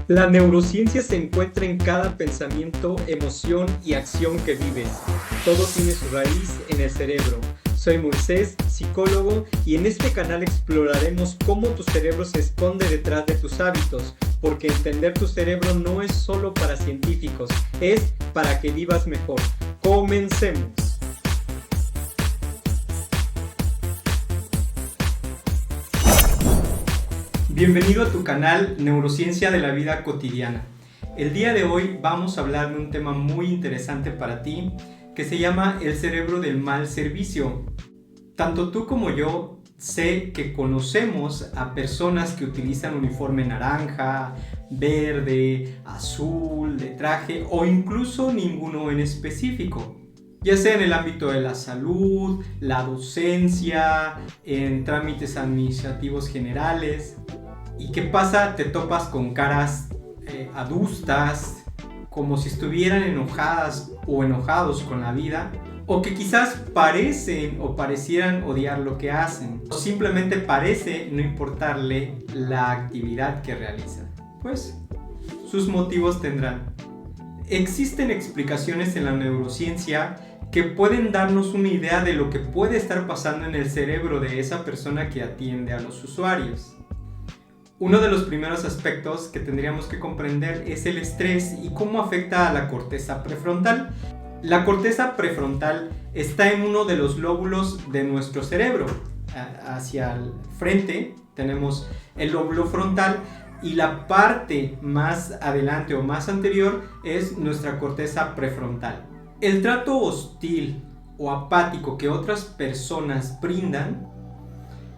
La neurociencia se encuentra en cada pensamiento, emoción y acción que vives. Todo tiene su raíz en el cerebro. Soy Moisés, psicólogo, y en este canal exploraremos cómo tu cerebro se esconde detrás de tus hábitos, porque entender tu cerebro no es solo para científicos, es para que vivas mejor. ¡Comencemos! Bienvenido a tu canal Neurociencia de la Vida Cotidiana. El día de hoy vamos a hablar de un tema muy interesante para ti que se llama el cerebro del mal servicio. Tanto tú como yo sé que conocemos a personas que utilizan uniforme naranja, verde, azul, de traje o incluso ninguno en específico. Ya sea en el ámbito de la salud, la docencia, en trámites administrativos generales. ¿Y qué pasa? Te topas con caras adustas, como si estuvieran enojadas o enojados con la vida, o que quizás parecen o parecieran odiar lo que hacen, o simplemente parece no importarle la actividad que realizan. Pues sus motivos tendrán. Existen explicaciones en la neurociencia que pueden darnos una idea de lo que puede estar pasando en el cerebro de esa persona que atiende a los usuarios. Uno de los primeros aspectos que tendríamos que comprender es el estrés y cómo afecta a la corteza prefrontal. La corteza prefrontal está en uno de los lóbulos de nuestro cerebro. Hacia el frente tenemos el lóbulo frontal y la parte más adelante o más anterior es nuestra corteza prefrontal. El trato hostil o apático que otras personas brindan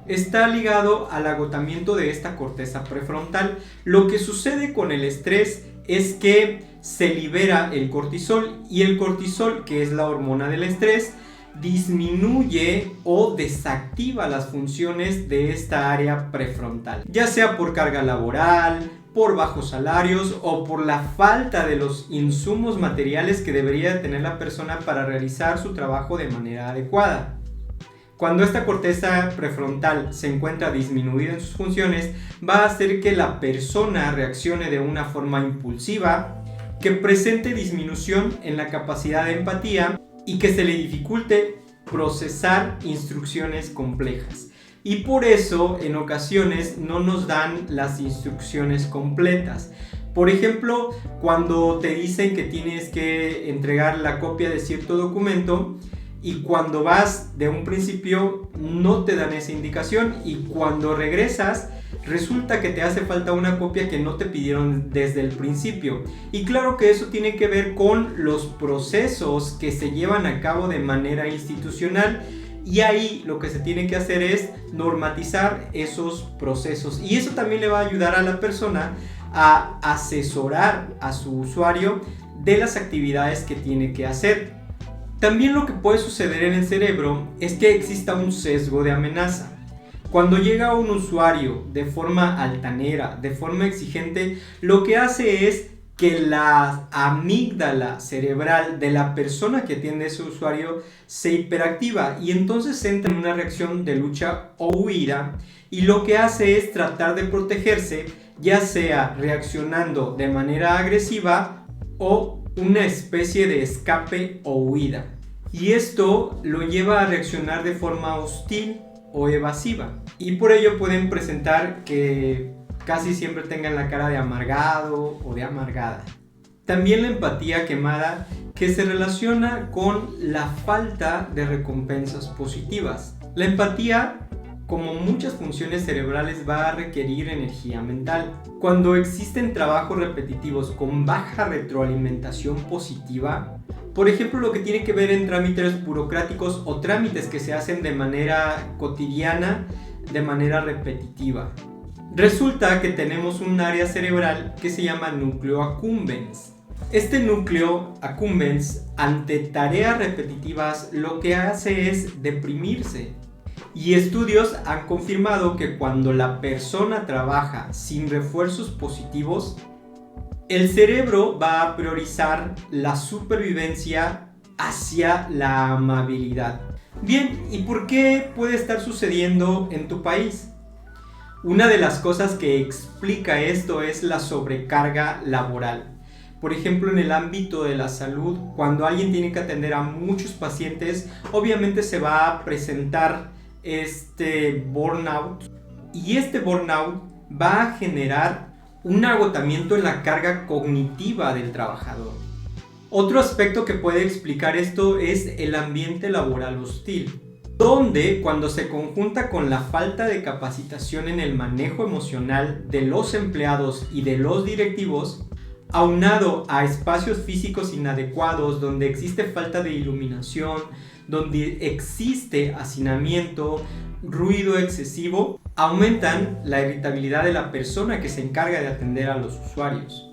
está ligado al agotamiento de esta corteza prefrontal. Lo que sucede con el estrés es que se libera el cortisol y el cortisol, que es la hormona del estrés, disminuye o desactiva las funciones de esta área prefrontal, ya sea por carga laboral, por bajos salarios o por la falta de los insumos materiales que debería tener la persona para realizar su trabajo de manera adecuada. Cuando esta corteza prefrontal se encuentra disminuida en sus funciones, va a hacer que la persona reaccione de una forma impulsiva, que presente disminución en la capacidad de empatía y que se le dificulte procesar instrucciones complejas. Y por eso en ocasiones no nos dan las instrucciones completas. Por ejemplo, cuando te dicen que tienes que entregar la copia de cierto documento, y cuando vas de un principio no te dan esa indicación y cuando regresas resulta que te hace falta una copia que no te pidieron desde el principio. Y claro que eso tiene que ver con los procesos que se llevan a cabo de manera institucional y ahí lo que se tiene que hacer es normatizar esos procesos y eso también le va a ayudar a la persona a asesorar a su usuario de las actividades que tiene que hacer. También lo que puede suceder en el cerebro es que exista un sesgo de amenaza. Cuando llega un usuario de forma altanera, de forma exigente, lo que hace es que la amígdala cerebral de la persona que atiende a ese usuario se hiperactiva y entonces entra en una reacción de lucha o huida y lo que hace es tratar de protegerse, ya sea reaccionando de manera agresiva o una especie de escape o huida. Y esto lo lleva a reaccionar de forma hostil o evasiva. Y por ello pueden presentar que casi siempre tengan la cara de amargado o de amargada. También la empatía quemada, que se relaciona con la falta de recompensas positivas. La empatía, como muchas funciones cerebrales, va a requerir energía mental. Cuando existen trabajos repetitivos con baja retroalimentación positiva, por ejemplo, lo que tiene que ver en trámites burocráticos o trámites que se hacen de manera cotidiana, de manera repetitiva, resulta que tenemos un área cerebral que se llama núcleo accumbens. Este núcleo accumbens, ante tareas repetitivas, lo que hace es deprimirse. Y estudios han confirmado que cuando la persona trabaja sin refuerzos positivos, el cerebro va a priorizar la supervivencia hacia la amabilidad. Bien, ¿y por qué puede estar sucediendo en tu país? Una de las cosas que explica esto es la sobrecarga laboral. Por ejemplo, en el ámbito de la salud, cuando alguien tiene que atender a muchos pacientes, obviamente se va a presentar este burnout, y este burnout va a generar un agotamiento en la carga cognitiva del trabajador. Otro aspecto que puede explicar esto es el ambiente laboral hostil, donde cuando se conjunta con la falta de capacitación en el manejo emocional de los empleados y de los directivos, aunado a espacios físicos inadecuados, donde existe falta de iluminación, donde existe hacinamiento, ruido excesivo, aumentan la irritabilidad de la persona que se encarga de atender a los usuarios.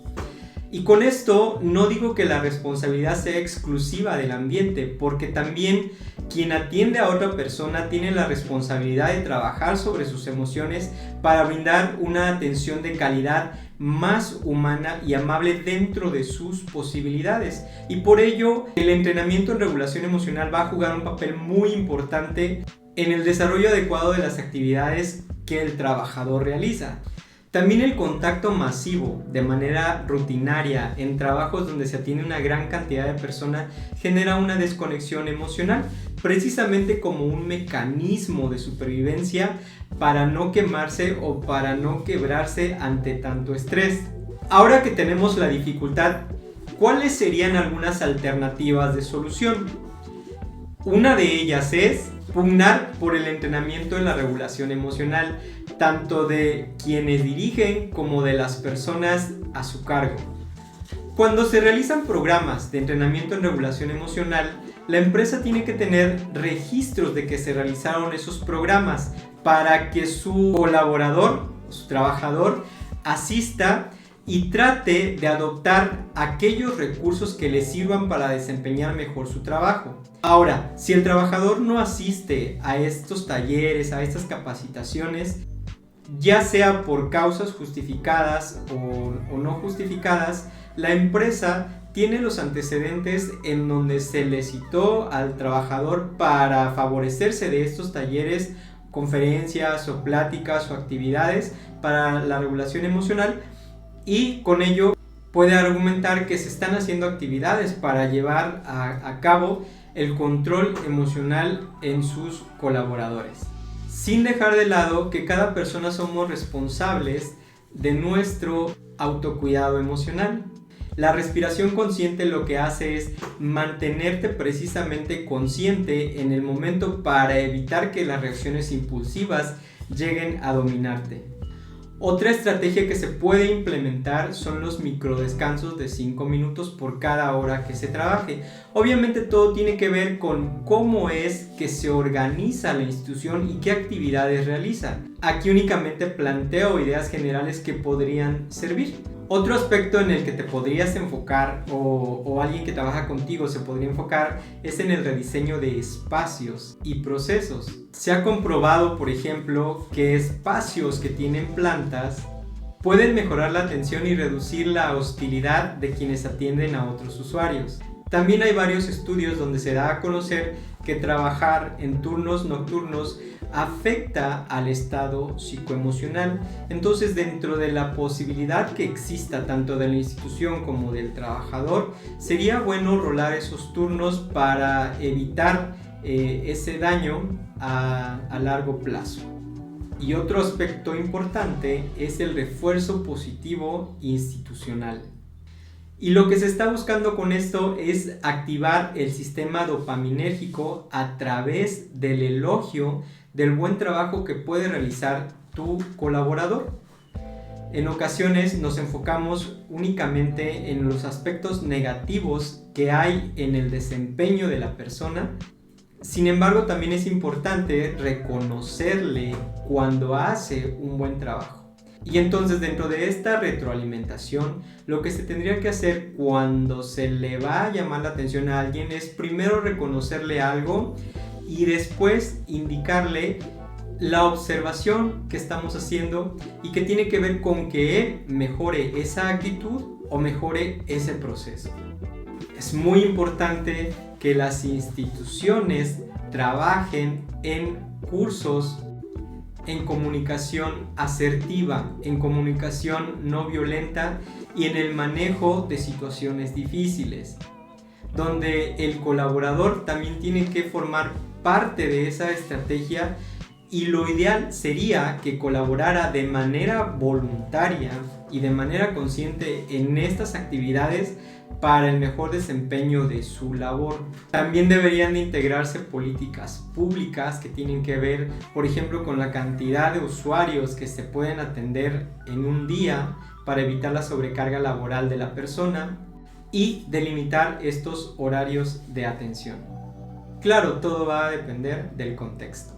Y con esto no digo que la responsabilidad sea exclusiva del ambiente, porque también quien atiende a otra persona tiene la responsabilidad de trabajar sobre sus emociones para brindar una atención de calidad más humana y amable dentro de sus posibilidades. Y por ello, el entrenamiento en regulación emocional va a jugar un papel muy importante en el desarrollo adecuado de las actividades que el trabajador realiza. También el contacto masivo de manera rutinaria en trabajos donde se atiende una gran cantidad de personas genera una desconexión emocional, precisamente como un mecanismo de supervivencia para no quemarse o para no quebrarse ante tanto estrés. Ahora que tenemos la dificultad, ¿cuáles serían algunas alternativas de solución? Una de ellas es pugnar por el entrenamiento en la regulación emocional, tanto de quienes dirigen como de las personas a su cargo. Cuando se realizan programas de entrenamiento en regulación emocional, la empresa tiene que tener registros de que se realizaron esos programas para que su colaborador, su trabajador, asista y trate de adoptar aquellos recursos que le sirvan para desempeñar mejor su trabajo. Ahora, si el trabajador no asiste a estos talleres, a estas capacitaciones, ya sea por causas justificadas o no justificadas, la empresa tiene los antecedentes en donde se le citó al trabajador para favorecerse de estos talleres, conferencias o pláticas o actividades para la regulación emocional, y con ello puede argumentar que se están haciendo actividades para llevar a cabo el control emocional en sus colaboradores, sin dejar de lado que cada persona somos responsables de nuestro autocuidado emocional. La respiración consciente lo que hace es mantenerte precisamente consciente en el momento para evitar que las reacciones impulsivas lleguen a dominarte. Otra estrategia que se puede implementar son los microdescansos de 5 minutos por cada hora que se trabaje. Obviamente todo tiene que ver con cómo es que se organiza la institución y qué actividades realiza. Aquí únicamente planteo ideas generales que podrían servir. Otro aspecto en el que te podrías enfocar o alguien que trabaja contigo se podría enfocar es en el rediseño de espacios y procesos. Se ha comprobado, por ejemplo, que espacios que tienen plantas pueden mejorar la atención y reducir la hostilidad de quienes atienden a otros usuarios. También hay varios estudios donde se da a conocer que trabajar en turnos nocturnos afecta al estado psicoemocional. Entonces, dentro de la posibilidad que exista tanto de la institución como del trabajador, sería bueno rolar esos turnos para evitar ese daño a largo plazo. Y otro aspecto importante es el refuerzo positivo institucional. Y lo que se está buscando con esto es activar el sistema dopaminérgico a través del elogio del buen trabajo que puede realizar tu colaborador. En ocasiones nos enfocamos únicamente en los aspectos negativos que hay en el desempeño de la persona. Sin embargo, también es importante reconocerle cuando hace un buen trabajo. Y entonces, dentro de esta retroalimentación, lo que se tendría que hacer cuando se le va a llamar la atención a alguien es primero reconocerle algo y después indicarle la observación que estamos haciendo y que tiene que ver con que él mejore esa actitud o mejore ese proceso. Es muy importante que las instituciones trabajen en cursos en comunicación asertiva, en comunicación no violenta y en el manejo de situaciones difíciles, donde el colaborador también tiene que formar parte de esa estrategia y lo ideal sería que colaborara de manera voluntaria y de manera consciente en estas actividades para el mejor desempeño de su labor. También deberían de integrarse políticas públicas que tienen que ver, por ejemplo, con la cantidad de usuarios que se pueden atender en un día para evitar la sobrecarga laboral de la persona y delimitar estos horarios de atención. Claro, todo va a depender del contexto.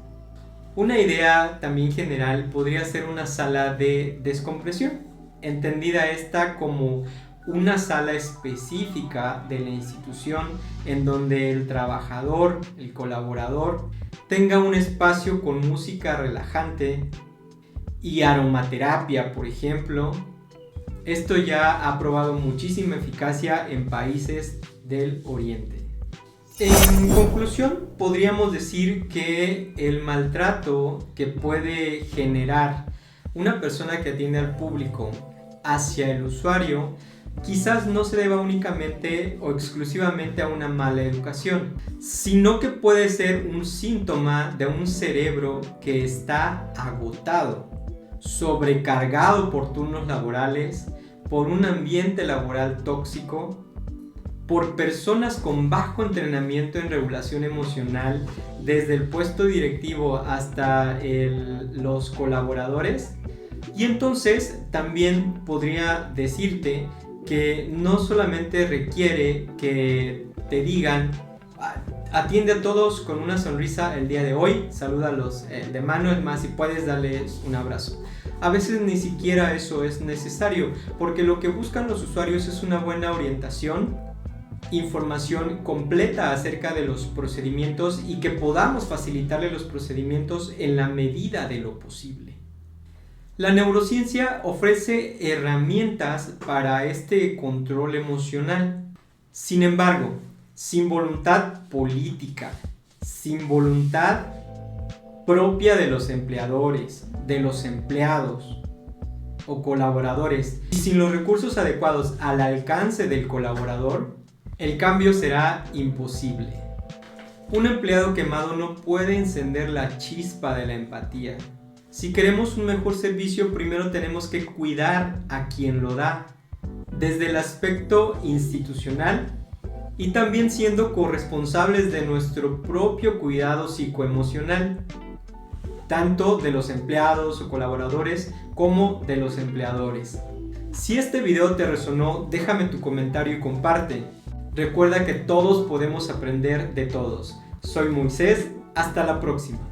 Una idea también general podría ser una sala de descompresión, entendida esta como una sala específica de la institución en donde el trabajador, el colaborador, tenga un espacio con música relajante y aromaterapia, por ejemplo. Esto ya ha probado muchísima eficacia en países del Oriente. En conclusión, podríamos decir que el maltrato que puede generar una persona que atiende al público hacia el usuario quizás no se deba únicamente o exclusivamente a una mala educación, sino que puede ser un síntoma de un cerebro que está agotado, sobrecargado por turnos laborales, por un ambiente laboral tóxico, por personas con bajo entrenamiento en regulación emocional, desde el puesto directivo hasta los colaboradores. Y entonces también podría decirte que no solamente requiere que te digan atiende a todos con una sonrisa el día de hoy, salúdalos de mano, es más, si puedes darles un abrazo. A veces ni siquiera eso es necesario, porque lo que buscan los usuarios es una buena orientación, información completa acerca de los procedimientos y que podamos facilitarle los procedimientos en la medida de lo posible. La neurociencia ofrece herramientas para este control emocional. Sin embargo, sin voluntad política, sin voluntad propia de los empleadores, de los empleados o colaboradores, y sin los recursos adecuados al alcance del colaborador, el cambio será imposible. Un empleado quemado no puede encender la chispa de la empatía. Si queremos un mejor servicio, primero tenemos que cuidar a quien lo da, desde el aspecto institucional y también siendo corresponsables de nuestro propio cuidado psicoemocional, tanto de los empleados o colaboradores como de los empleadores. Si este video te resonó, déjame tu comentario y comparte. Recuerda que todos podemos aprender de todos. Soy Moisés, hasta la próxima.